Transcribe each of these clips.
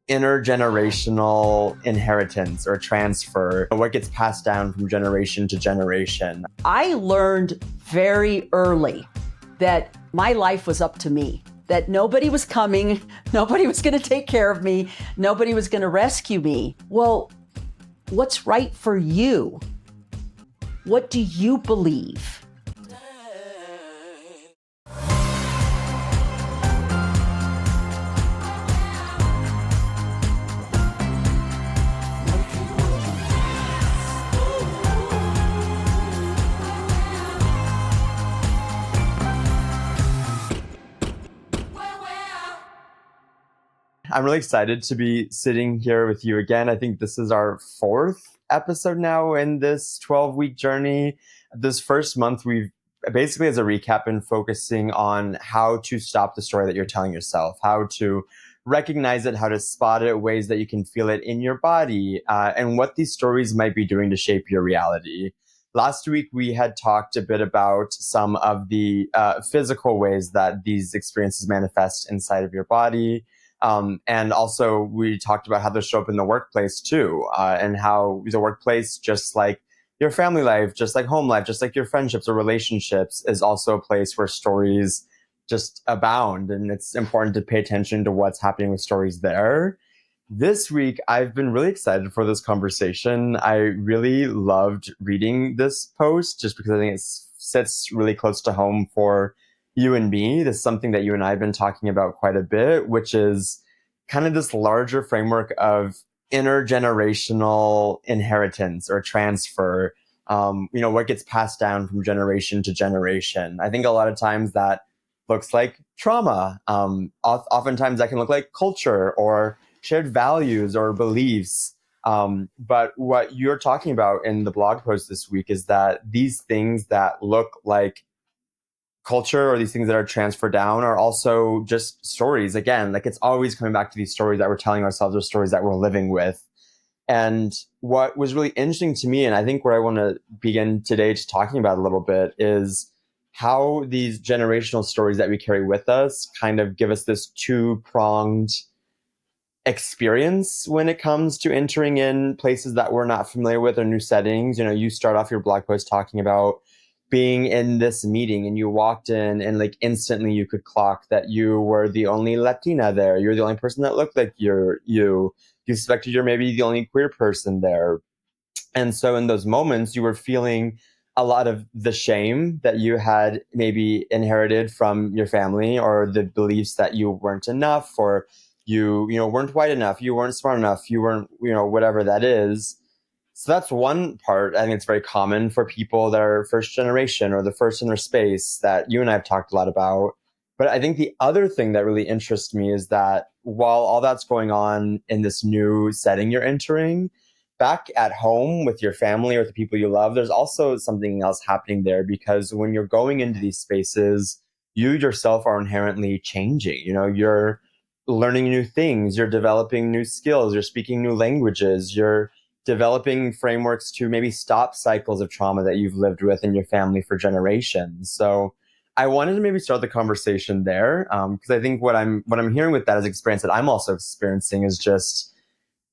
intergenerational inheritance or transfer, what gets passed down from generation to generation. I learned very early that my life was up to me, that nobody was coming, nobody was going to take care of me, nobody was going to rescue me. Well, what's right for you? What do you believe? I'm really excited to be sitting here with you again. I think this is our fourth episode now in this 12-week journey. This first month, we've basically, as a recap, been focusing on how to stop the story that you're telling yourself, how to recognize it, how to spot it, ways that you can feel it in your body, and what these stories might be doing to shape your reality. Last week, we had talked a bit about some of the physical ways that these experiences manifest inside of your body. And also we talked about how they show up in the workplace too, and how the workplace, just like your family life, just like home life, just like your friendships or relationships, is also a place where stories just abound. And it's important to pay attention to what's happening with stories there. This week, I've been really excited for this conversation. I really loved reading this post just because I think it sits really close to home for you and me. This is something that you and I have been talking about quite a bit, which is kind of this larger framework of intergenerational inheritance or transfer. What gets passed down from generation to generation. I think a lot of times that looks like trauma. Oftentimes that can look like culture or shared values or beliefs. But what you're talking about in the blog post this week is that these things that look like culture or these things that are transferred down are also just stories. Again, like it's always coming back to these stories that we're telling ourselves or stories that we're living with. And what was really interesting to me, and I think where I want to begin today just talking about a little bit, is how these generational stories that we carry with us kind of give us this two-pronged experience when it comes to entering in places that we're not familiar with or new settings. You start off your blog post talking about being in this meeting and you walked in and like instantly you could clock that you were the only Latina there. You're the only person that looked like you. You suspected you're maybe the only queer person there. And so in those moments, you were feeling a lot of the shame that you had maybe inherited from your family, or the beliefs that you weren't enough, or you weren't white enough, you weren't smart enough, you weren't, whatever that is. So that's one part. I think it's very common for people that are first generation or the first in their space that you and I have talked a lot about. But I think the other thing that really interests me is that while all that's going on in this new setting you're entering, back at home with your family or with the people you love, there's also something else happening there, because when you're going into these spaces, you yourself are inherently changing. You're learning new things, you're developing new skills, you're speaking new languages, you're developing frameworks to maybe stop cycles of trauma that you've lived with in your family for generations. So I wanted to maybe start the conversation there, because I think what I'm hearing with that as experience that I'm also experiencing is just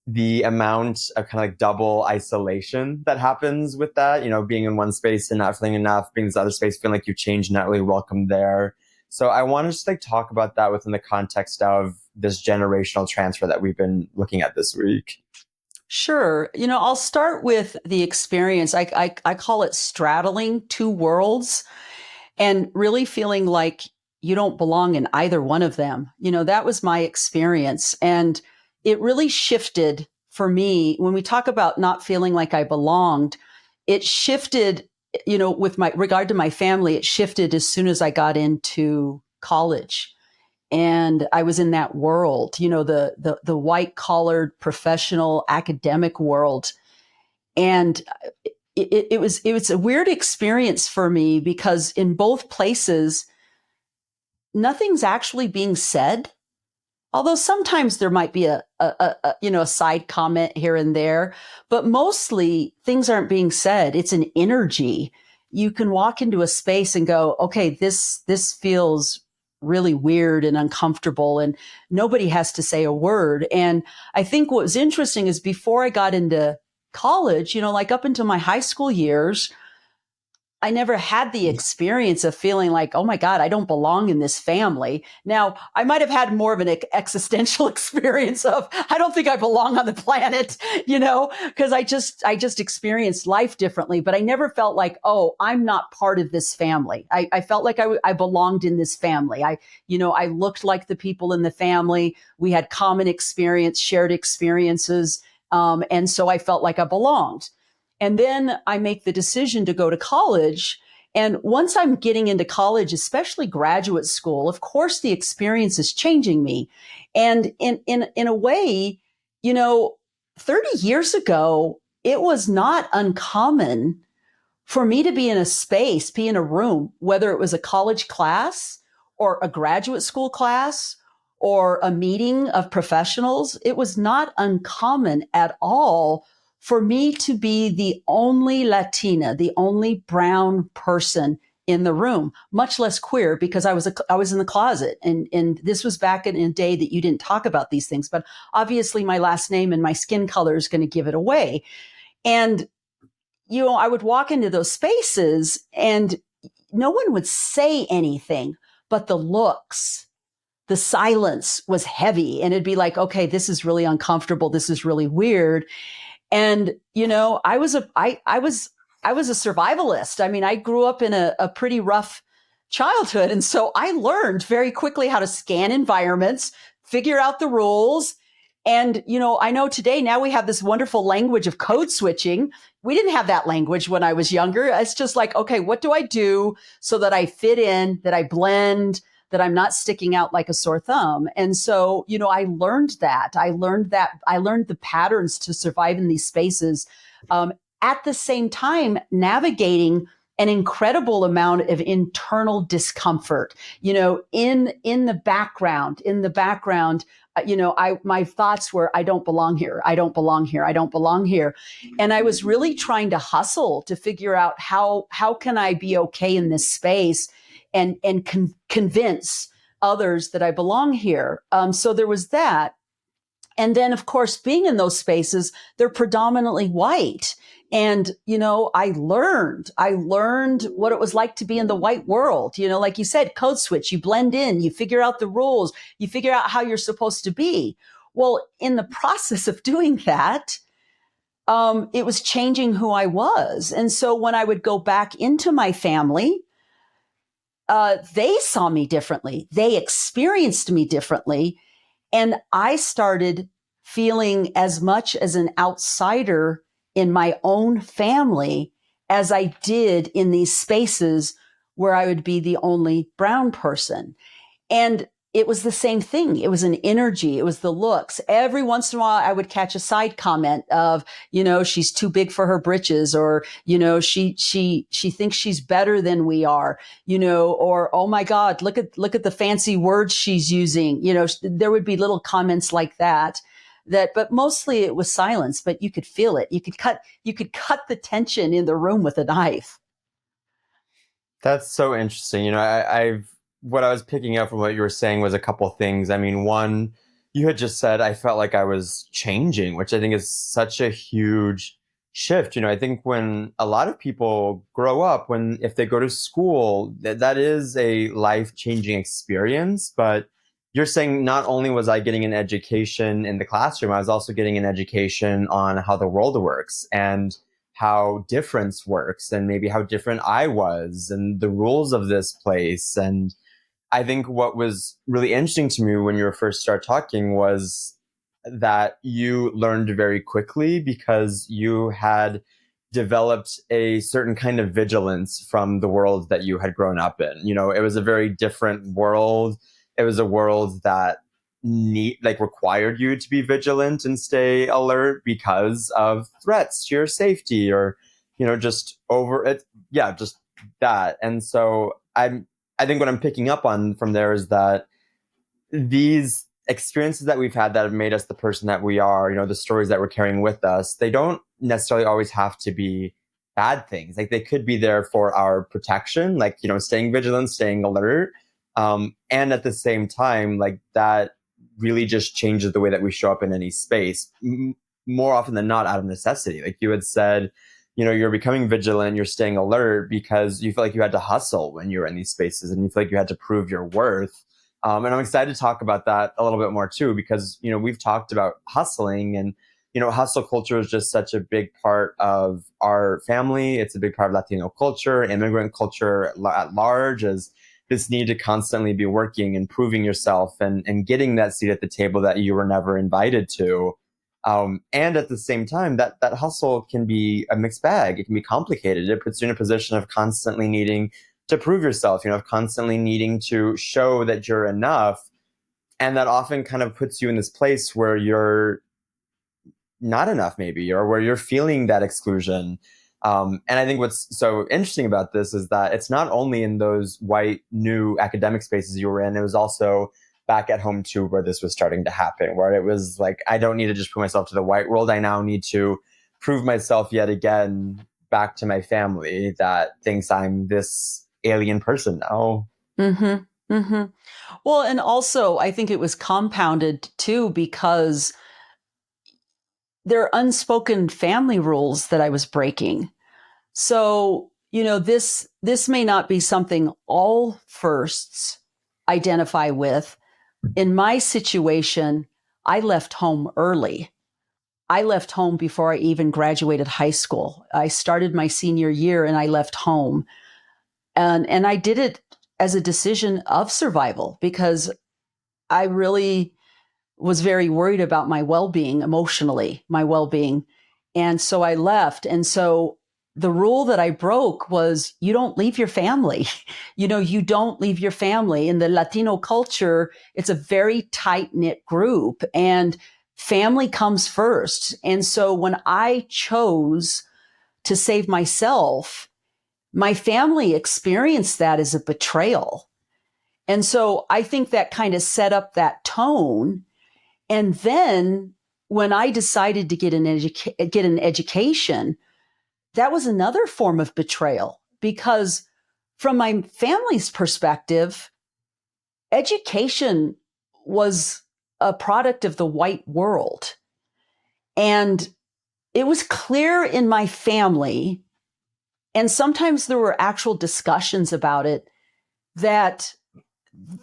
the amount of kind of like double isolation that happens with that, being in one space and not feeling enough, being in this other space, feeling like you've changed, not really welcome there. So I want to just like talk about that within the context of this generational transfer that we've been looking at this week. Sure. I'll start with the experience. I call it straddling two worlds and really feeling like you don't belong in either one of them. That was my experience. And it really shifted for me when we talk about not feeling like I belonged. It shifted, with my regard to my family, it shifted as soon as I got into college. And I was in that world, the white collared professional academic world. And it was a weird experience for me, because in both places, nothing's actually being said. Although sometimes there might be a side comment here and there, but mostly things aren't being said. It's an energy. You can walk into a space and go, okay, this feels really weird and uncomfortable, and nobody has to say a word. And I think what was interesting is before I got into college, like up until my high school years, I never had the experience of feeling like, oh my God, I don't belong in this family. Now, I might have had more of an existential experience of, I don't think I belong on the planet, because I just experienced life differently. But I never felt like, oh, I'm not part of this family. I felt like I belonged in this family. I looked like the people in the family. We had common experience, shared experiences. And so I felt like I belonged. And then I make the decision to go to college. And once I'm getting into college, especially graduate school, of course, the experience is changing me. And in a way, 30 years ago, it was not uncommon for me to be in a space, be in a room, whether it was a college class or a graduate school class or a meeting of professionals. It was not uncommon at all for me to be the only Latina, the only brown person in the room, much less queer, because I was in the closet. And this was back in a day that you didn't talk about these things. But obviously my last name and my skin color is going to give it away. And, I would walk into those spaces and no one would say anything, but the looks, the silence was heavy. And it'd be like, okay, this is really uncomfortable. This is really weird. And, I was a survivalist. I mean, I grew up in a pretty rough childhood. And so I learned very quickly how to scan environments, figure out the rules. And, I know today now we have this wonderful language of code switching. We didn't have that language when I was younger. It's just like, okay, what do I do so that I fit in, that I blend, that I'm not sticking out like a sore thumb. And so, I learned that. I learned the patterns to survive in these spaces. At the same time, navigating an incredible amount of internal discomfort, in the background, my thoughts were, I don't belong here. I don't belong here. I don't belong here. And I was really trying to hustle to figure out how can I be okay in this space and convince others that I belong here. So there was that. And then, of course, being in those spaces, they're predominantly white. And, I learned what it was like to be in the white world. Like you said, code switch, you blend in, you figure out the rules, you figure out how you're supposed to be. Well, in the process of doing that, it was changing who I was. And so when I would go back into my family, they saw me differently. They experienced me differently. And I started feeling as much as an outsider in my own family as I did in these spaces where I would be the only brown person. And it was the same thing. It was an energy. It was the looks. Every once in a while, I would catch a side comment of, she's too big for her britches, or, she thinks she's better than we are, or, oh my God, look at the fancy words she's using. There would be little comments like that, but mostly it was silence, but you could feel it. You could cut the tension in the room with a knife. That's so interesting. What I was picking up from what you were saying was a couple things. I mean, one, you had just said, I felt like I was changing, which I think is such a huge shift. I think when a lot of people grow up, if they go to school, that is a life-changing experience. But you're saying not only was I getting an education in the classroom, I was also getting an education on how the world works and how difference works, and maybe how different I was and the rules of this place. And I think what was really interesting to me when you first started talking was that you learned very quickly because you had developed a certain kind of vigilance from the world that you had grown up in. It was a very different world. It was a world that required you to be vigilant and stay alert because of threats to your safety, or, just over it. Yeah, just that. And so I think what I'm picking up on from there is that these experiences that we've had that have made us the person that we are, the stories that we're carrying with us, they don't necessarily always have to be bad things. Like, they could be there for our protection, like, staying vigilant, staying alert. And at the same time, like that really just changes the way that we show up in any space, more often than not out of necessity. Like you had said, you're becoming vigilant, you're staying alert because you feel like you had to hustle when you were in these spaces and you feel like you had to prove your worth. And I'm excited to talk about that a little bit more too, because, we've talked about hustling and, hustle culture is just such a big part of our family. It's a big part of Latino culture, immigrant culture at large, as this need to constantly be working and proving yourself and getting that seat at the table that you were never invited to. And at the same time, that hustle can be a mixed bag. It can be complicated. It puts you in a position of constantly needing to prove yourself, of constantly needing to show that you're enough. And that often kind of puts you in this place where you're not enough, maybe, or where you're feeling that exclusion. And I think what's so interesting about this is that it's not only in those white, new academic spaces you were in, it was also back at home too, where this was starting to happen, where it was like, I don't need to just prove myself to the white world. I now need to prove myself yet again back to my family that thinks I'm this alien person now. Mm-hmm. Mm-hmm. Well, and also I think it was compounded too because there are unspoken family rules that I was breaking. So, this may not be something all firsts identify with. In my situation, I left home early. I left home before I even graduated high school. I started my senior year and I left home. And I did it as a decision of survival because I really was very worried about my well-being emotionally, my well-being. And so I left. And so the rule that I broke was you don't leave your family. You don't leave your family. In the Latino culture, it's a very tight-knit group and family comes first. And so when I chose to save myself, my family experienced that as a betrayal. And so I think that kind of set up that tone. And then when I decided to get an education, that was another form of betrayal because from my family's perspective, education was a product of the white world. And it was clear in my family, and sometimes there were actual discussions about it, that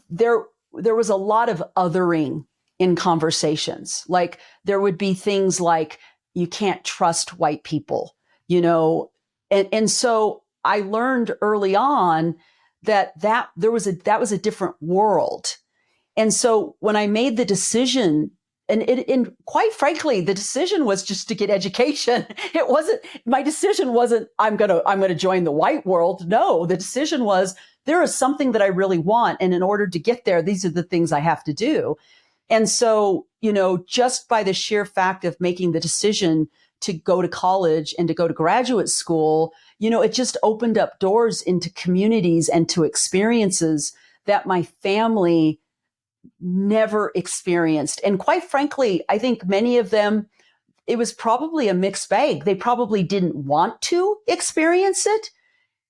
there was a lot of othering in conversations. Like there would be things like, you can't trust white people, and so I learned early on that that was a different world. And so when I made the decision, and quite frankly, the decision was just to get education. It wasn't, my decision wasn't, I'm going to join the white world. No, the decision was, there is something that I really want. And in order to get there, these are the things I have to do. And so, just by the sheer fact of making the decision to go to college and to go to graduate school, it just opened up doors into communities and to experiences that my family never experienced. And quite frankly, I think many of them, it was probably a mixed bag. They probably didn't want to experience it.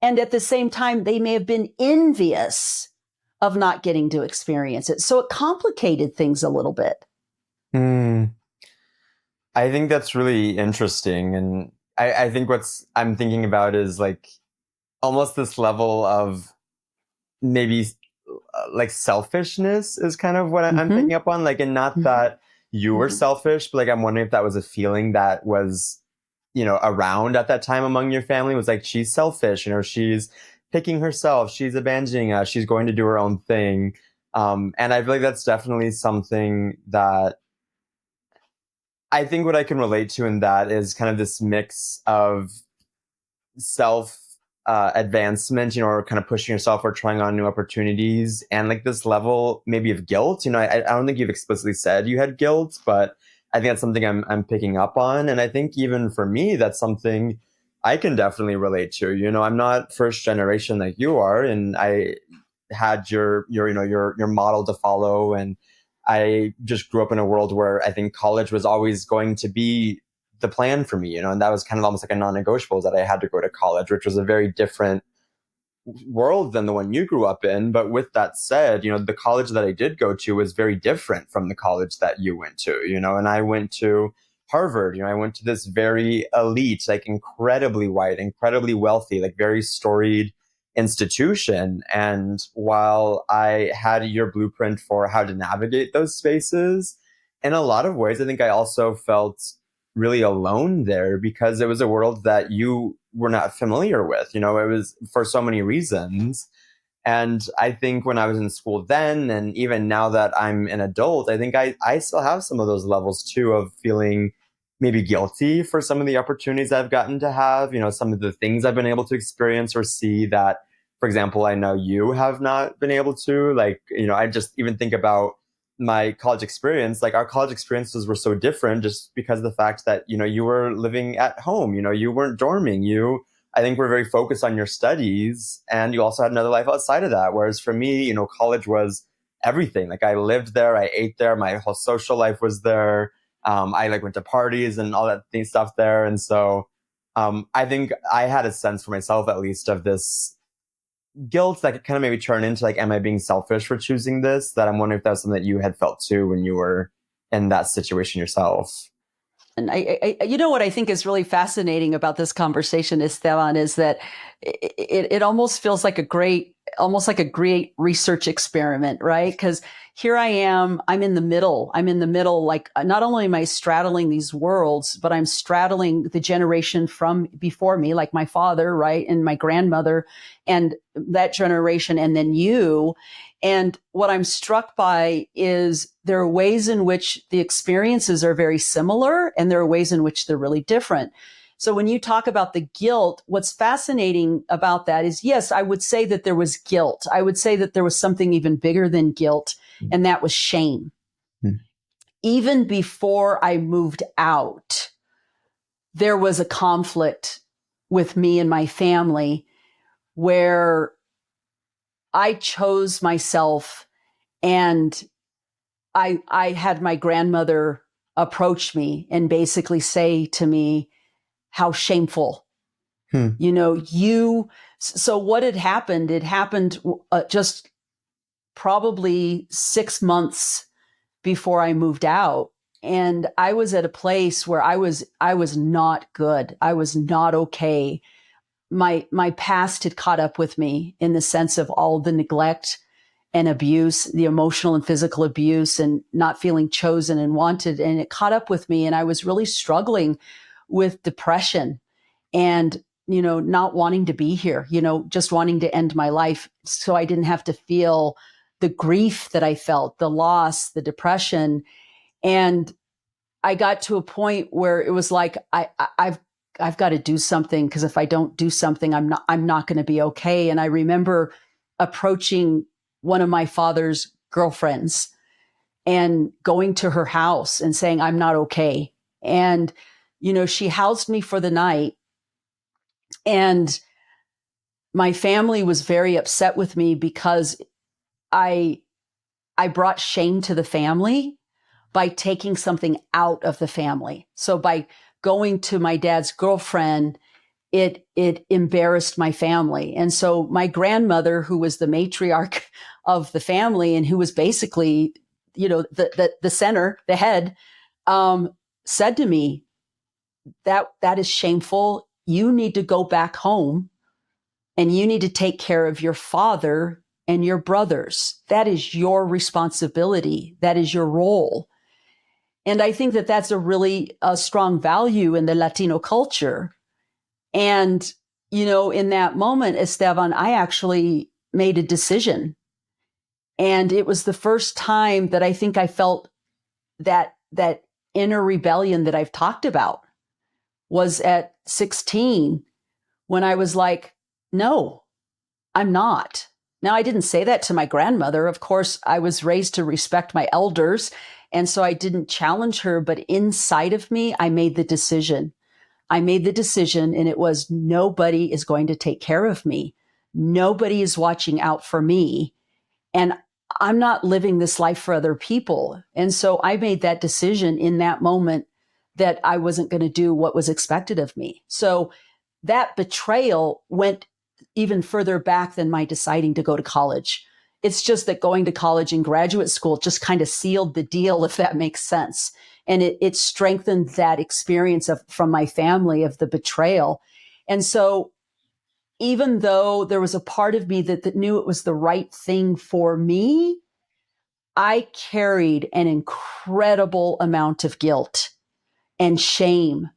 And at the same time, they may have been envious of not getting to experience it. So it complicated things a little bit. I think that's really interesting. And I think what's I'm thinking about is like almost this level of maybe like selfishness is kind of what I'm picking up on. Like, and not that you were selfish, but like I'm wondering if that was a feeling that was, around at that time among your family. Was like, she's selfish, she's picking herself, she's abandoning us, she's going to do her own thing. And I feel like that's definitely something that I think what I can relate to in that is kind of this mix of self advancement, or kind of pushing yourself or trying on new opportunities, and like this level maybe of guilt. I don't think you've explicitly said you had guilt, but I think that's something I'm picking up on. And I think even for me, that's something I can definitely relate to. I'm not first generation like you are, and I had your model to follow, and I just grew up in a world where I think college was always going to be the plan for me, and that was kind of almost like a non-negotiable, that I had to go to college, which was a very different world than the one you grew up in. But with that said, the college that I did go to was very different from the college that you went to, and I went to Harvard. I went to this very elite, like incredibly white, incredibly wealthy, like very storied institution. And while I had your blueprint for how to navigate those spaces, in a lot of ways, I think I also felt really alone there because it was a world that you were not familiar with. It was for so many reasons. And I think when I was in school then, and even now that I'm an adult, I think I still have some of those levels too of feeling maybe guilty for some of the opportunities I've gotten to have, some of the things I've been able to experience or see that, for example, I know you have not been able to. Like, I just even think about my college experience. Like, our college experiences were so different just because of the fact that, you were living at home, you weren't dorming. I think, were very focused on your studies, and you also had another life outside of that. Whereas for me, college was everything. Like, I lived there, I ate there, my whole social life was there. I like went to parties and all that stuff there. And so I think I had a sense for myself, at least, of this guilt that could kind of maybe turn into like, am I being selfish for choosing this? That I'm wondering if that was something that you had felt too when you were in that situation yourself. And you know what I think is really fascinating about this conversation, Esteban, is that it almost feels like almost like a great research experiment, right? Because here I am, I'm in the middle. Like, not only am I straddling these worlds, but I'm straddling the generation from before me, like my father, right? And my grandmother and that generation, and then you. And what I'm struck by is there are ways in which the experiences are very similar, and there are ways in which they're really different. So when you talk about the guilt, what's fascinating about that is, yes, I would say that there was guilt. I would say that there was something even bigger than guilt, and that was shame. Even before I moved out, there was a conflict with me and my family where I chose myself, and I had my grandmother approach me and basically say to me, how shameful, so what had happened, it happened just probably 6 months before I moved out. And I was at a place where I was not good. I was not okay. My past had caught up with me in the sense of all the neglect and abuse, the emotional and physical abuse, and not feeling chosen and wanted. And it caught up with me. And I was really struggling with depression and, not wanting to be here, just wanting to end my life so I didn't have to feel the grief that I felt, the loss, the depression. And I got to a point where it was like, I've got to do something, because if I don't do something, I'm not going to be okay. And I remember approaching one of my father's girlfriends and going to her house and saying, I'm not okay. And, she housed me for the night, and my family was very upset with me because I brought shame to the family by taking something out of the family. So by going to my dad's girlfriend, it embarrassed my family. And so my grandmother, who was the matriarch of the family and who was basically, the center, the head, said to me, that is shameful. You need to go back home and you need to take care of your father and your brothers. That is your responsibility. That is your role. And I think that that's a really strong value in the Latino culture. And, in that moment, Esteban, I actually made a decision. And it was the first time that I think I felt that inner rebellion that I've talked about was at 16, when I was like, no, I'm not. Now, I didn't say that to my grandmother. Of course, I was raised to respect my elders. And so I didn't challenge her. But inside of me, I made the decision. And it was, nobody is going to take care of me. Nobody is watching out for me. And I'm not living this life for other people. And so I made that decision in that moment that I wasn't going to do what was expected of me. So that betrayal went even further back than my deciding to go to college. It's just that going to college and graduate school just kind of sealed the deal, if that makes sense. And it strengthened that experience from my family of the betrayal. And so even though there was a part of me that knew it was the right thing for me, I carried an incredible amount of guilt and shame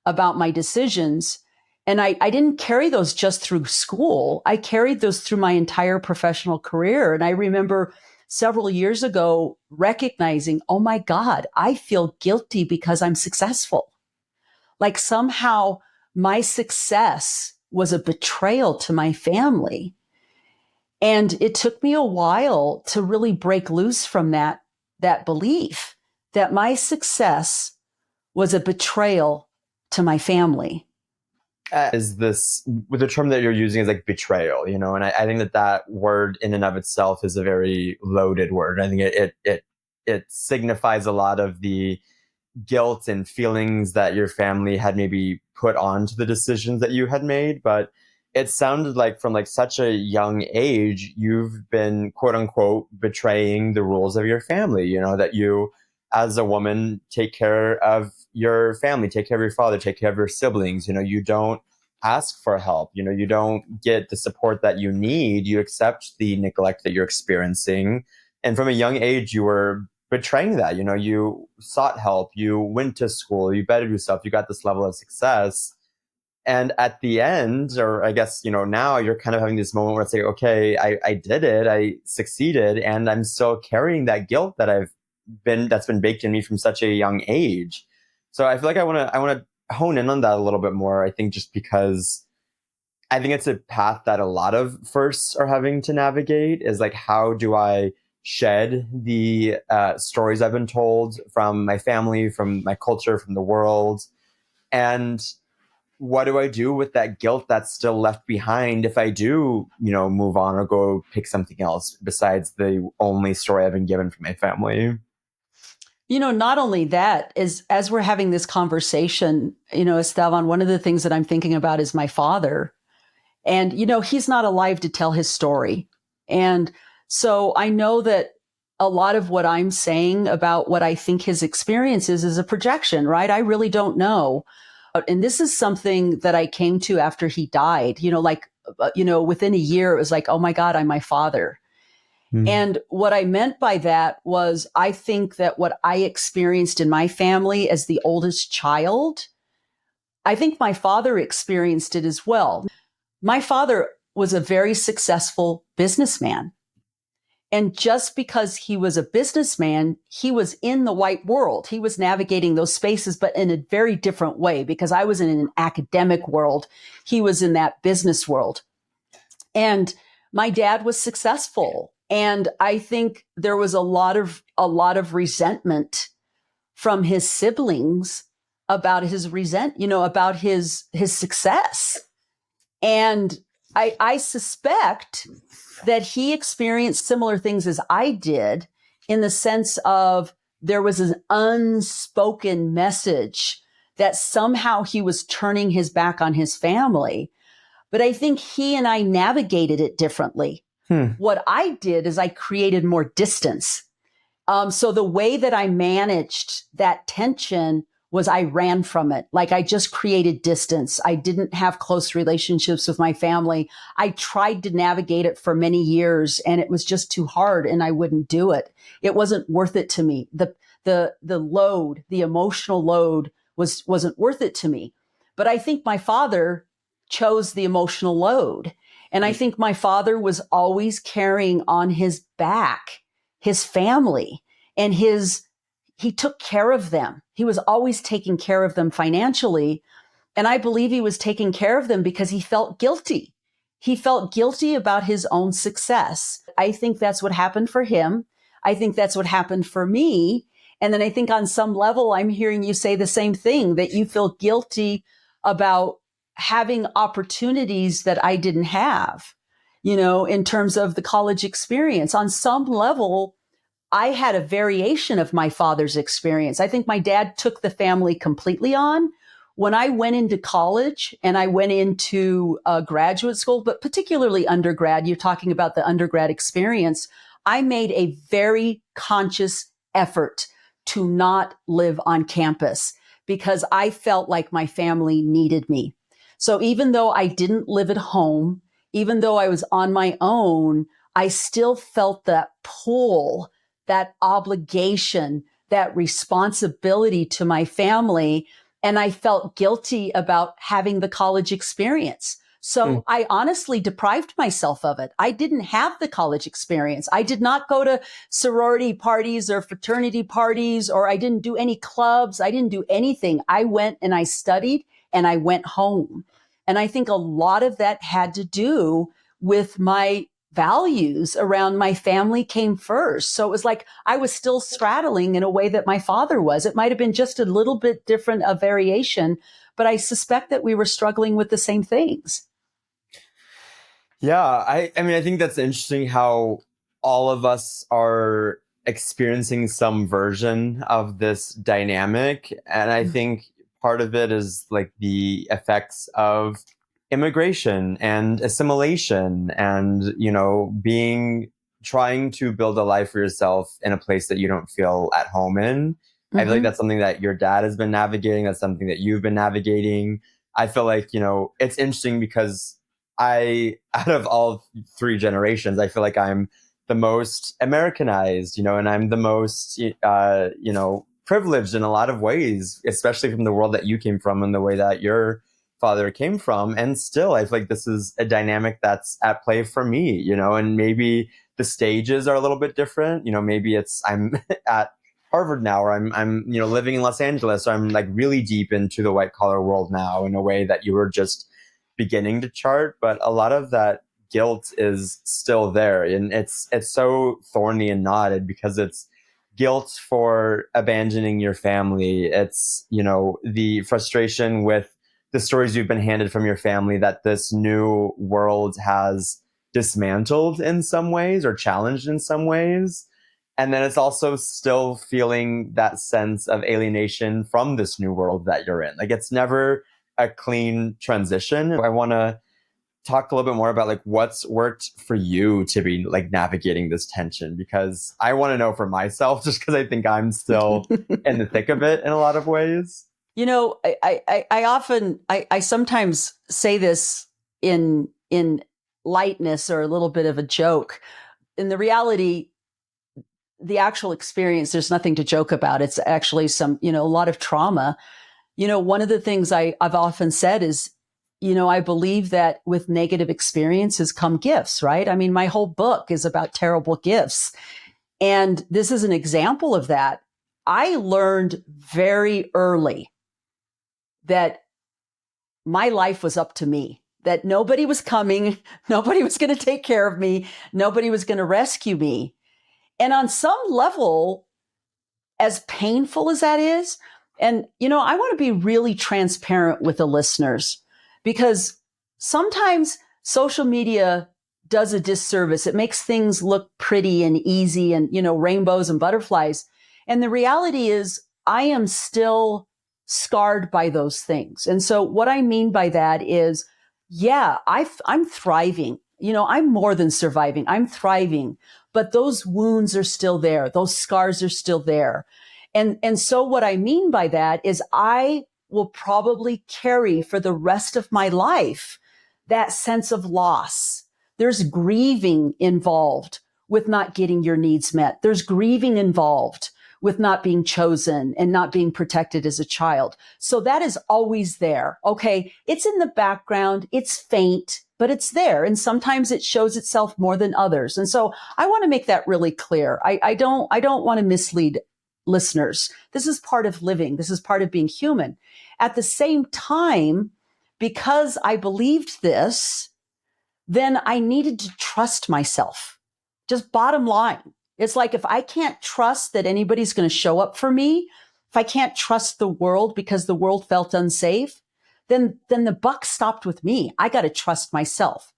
about my decisions. And I didn't carry those just through school. I carried those through my entire professional career. And I remember several years ago recognizing, oh my God, I feel guilty because I'm successful. Like somehow my success was a betrayal to my family. And it took me a while to really break loose from that belief that my success was a betrayal to my family. Is this, with the term that you're using is like betrayal, and I think that word in and of itself is a very loaded word. I think it signifies a lot of the guilt and feelings that your family had maybe put onto the decisions that you had made. But it sounded like from like such a young age, you've been quote unquote betraying the rules of your family, that you as a woman take care of your family, take care of your father, take care of your siblings. You don't ask for help. You don't get the support that you need. You accept the neglect that you're experiencing. And from a young age, you were betraying that. You sought help, you went to school, you bettered yourself, you got this level of success. And at the end, or I guess, now you're kind of having this moment where it's like, okay, I did it, I succeeded, and I'm still carrying that guilt that's been baked in me from such a young age. So I feel like I want to hone in on that a little bit more. I think just because I think it's a path that a lot of firsts are having to navigate, is like, how do I shed the stories I've been told from my family, from my culture, from the world, and what do I do with that guilt that's still left behind if I do, move on or go pick something else besides the only story I've been given from my family? Not only that, as we're having this conversation, Esteban, one of the things that I'm thinking about is my father. And, he's not alive to tell his story. And so I know that a lot of what I'm saying about what I think his experience is a projection, right? I really don't know. And this is something that I came to after he died, within a year, it was like, oh my God, I'm my father. And what I meant by that was, I think that what I experienced in my family as the oldest child, I think my father experienced it as well. My father was a very successful businessman. And just because he was a businessman, he was in the white world. He was navigating those spaces, but in a very different way, because I was in an academic world. He was in that business world. And my dad was successful. And I think there was a lot of resentment from his siblings about about his success. And I suspect that he experienced similar things as I did, in the sense of there was an unspoken message that somehow he was turning his back on his family. But I think he and I navigated it differently. What I did is I created more distance. So the way that I managed that tension was I ran from it. Like, I just created distance. I didn't have close relationships with my family. I tried to navigate it for many years, and it was just too hard, and I wouldn't do it. It wasn't worth it to me. The load, the emotional load wasn't worth it to me. But I think my father chose the emotional load. And I think my father was always carrying on his back his family, and he took care of them. He was always taking care of them financially. And I believe he was taking care of them because he felt guilty. He felt guilty about his own success. I think that's what happened for him. I think that's what happened for me. And then I think on some level, I'm hearing you say the same thing, that you feel guilty about having opportunities that I didn't have, in terms of the college experience. On some level, I had a variation of my father's experience. I think my dad took the family completely on, when I went into college and I went into graduate school, but particularly undergrad, you're talking about the undergrad experience, I made a very conscious effort to not live on campus because I felt like my family needed me. So even though I didn't live at home, even though I was on my own, I still felt that pull, that obligation, that responsibility to my family. And I felt guilty about having the college experience. So I honestly deprived myself of it. I didn't have the college experience. I did not go to sorority parties or fraternity parties, or I didn't do any clubs. I didn't do anything. I went and I studied and I went home. And I think a lot of that had to do with my values around my family came first. So it was like I was still straddling in a way that my father was. It might have been just a little bit different, a variation, but I suspect that we were struggling with the same things. Yeah, I mean, I think that's interesting how all of us are experiencing some version of this dynamic. And I think part of it is like the effects of immigration and assimilation and, trying to build a life for yourself in a place that you don't feel at home in. I feel like that's something that your dad has been navigating. That's something that you've been navigating. I feel like, it's interesting because out of all three generations, I feel like I'm the most Americanized, and I'm the most, privileged in a lot of ways, especially from the world that you came from and the way that your father came from. And still, I feel like this is a dynamic that's at play for me, and maybe the stages are a little bit different. Maybe I'm at Harvard now, or I'm living in Los Angeles, so I'm like really deep into the white collar world now in a way that you were just beginning to chart. But a lot of that guilt is still there, and it's so thorny and knotted because it's guilt for abandoning your family. It's the frustration with the stories you've been handed from your family that this new world has dismantled in some ways or challenged in some ways. And then it's also still feeling that sense of alienation from this new world that you're in. Like, it's never a clean transition. I want to talk a little bit more about like what's worked for you to be like navigating this tension, because I want to know for myself, just because I think I'm still in the thick of it in a lot of ways. I sometimes say this in lightness or a little bit of a joke. In the reality, the actual experience, there's nothing to joke about. It's actually a lot of trauma. One of the things I've often said is, I believe that with negative experiences come gifts, right? I mean, my whole book is about terrible gifts. And this is an example of that. I learned very early that my life was up to me, that nobody was coming, nobody was going to take care of me, nobody was going to rescue me. And on some level, as painful as that is, and, I want to be really transparent with the listeners, because sometimes social media does a disservice. It makes things look pretty and easy and, rainbows and butterflies. And the reality is I am still scarred by those things. And so what I mean by that is, yeah, I'm thriving. I'm more than surviving. I'm thriving, but those wounds are still there. Those scars are still there. And so what I mean by that is I will probably carry for the rest of my life that sense of loss. There's grieving involved with not getting your needs met. There's grieving involved with not being chosen and not being protected as a child. So that is always there. Okay. It's in the background. It's faint, but it's there. And sometimes it shows itself more than others. And so I want to make that really clear. I don't want to mislead listeners. This is part of living. This is part of being human. At the same time, because I believed this, then I needed to trust myself. Just bottom line. It's like if I can't trust that anybody's going to show up for me, if I can't trust the world because the world felt unsafe, then the buck stopped with me. I got to trust myself.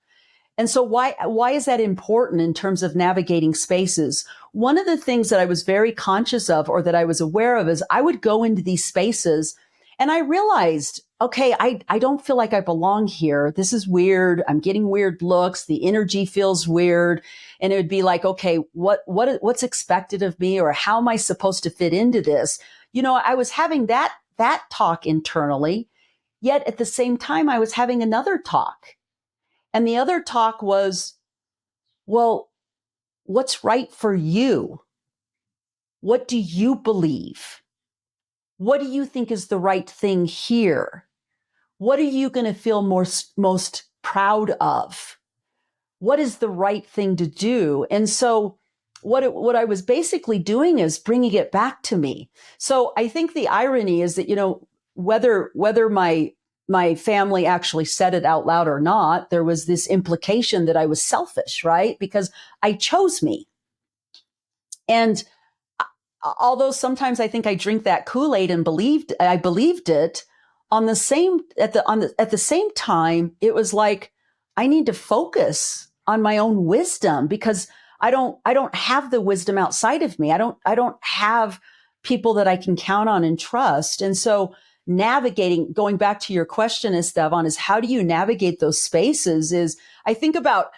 And so why is that important in terms of navigating spaces? One of the things that I was very conscious of, or that I was aware of, is I would go into these spaces And I realized, okay, I don't feel like I belong here. This is weird. I'm getting weird looks. The energy feels weird. And it would be like, okay, what's expected of me, or how am I supposed to fit into this? I was having that talk internally, yet at the same time, I was having another talk. And the other talk was, well, what's right for you? What do you believe? What do you think is the right thing here? What are you going to feel most proud of? What is the right thing to do? And so what I was basically doing is bringing it back to me. So I think the irony is that, whether my family actually said it out loud or not, there was this implication that I was selfish, right? Because I chose me. And although sometimes I think I drink that Kool-Aid and I believed it, at the same time, it was like, I need to focus on my own wisdom, because I don't have the wisdom outside of me. I don't have people that I can count on and trust. And so going back to your question, Esteban, is how do you navigate those spaces? Is I think about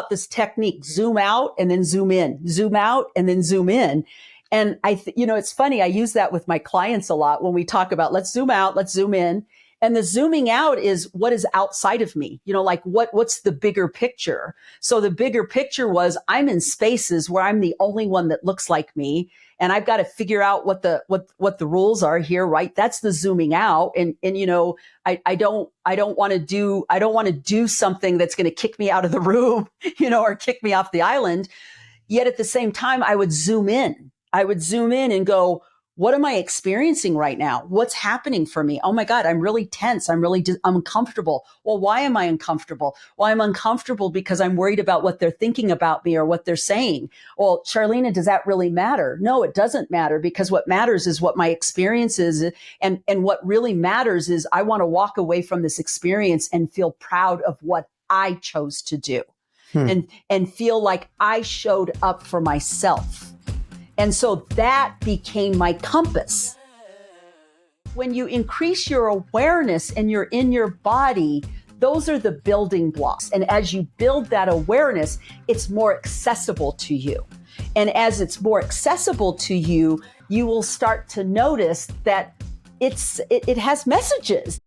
this technique: zoom out and then zoom in, zoom out and then zoom in. And it's funny. I use that with my clients a lot when we talk about, let's zoom out, let's zoom in. And the zooming out is what is outside of me, like what's the bigger picture? So the bigger picture was, I'm in spaces where I'm the only one that looks like me. And I've got to figure out what the rules are here, right? That's the zooming out. And I don't want to do something that's going to kick me out of the room, or kick me off the island. Yet at the same time, I would zoom in and go, what am I experiencing right now? What's happening for me? Oh my God, I'm really tense. I'm uncomfortable. Well, why am I uncomfortable? Well, I'm uncomfortable because I'm worried about what they're thinking about me or what they're saying. Well, Charleanea, does that really matter? No, it doesn't matter, because what matters is what my experience is. And what really matters is I want to walk away from this experience and feel proud of what I chose to do, and feel like I showed up for myself. And so that became my compass. When you increase your awareness and you're in your body, those are the building blocks. And as you build that awareness, it's more accessible to you. And as it's more accessible to you, you will start to notice that it has messages.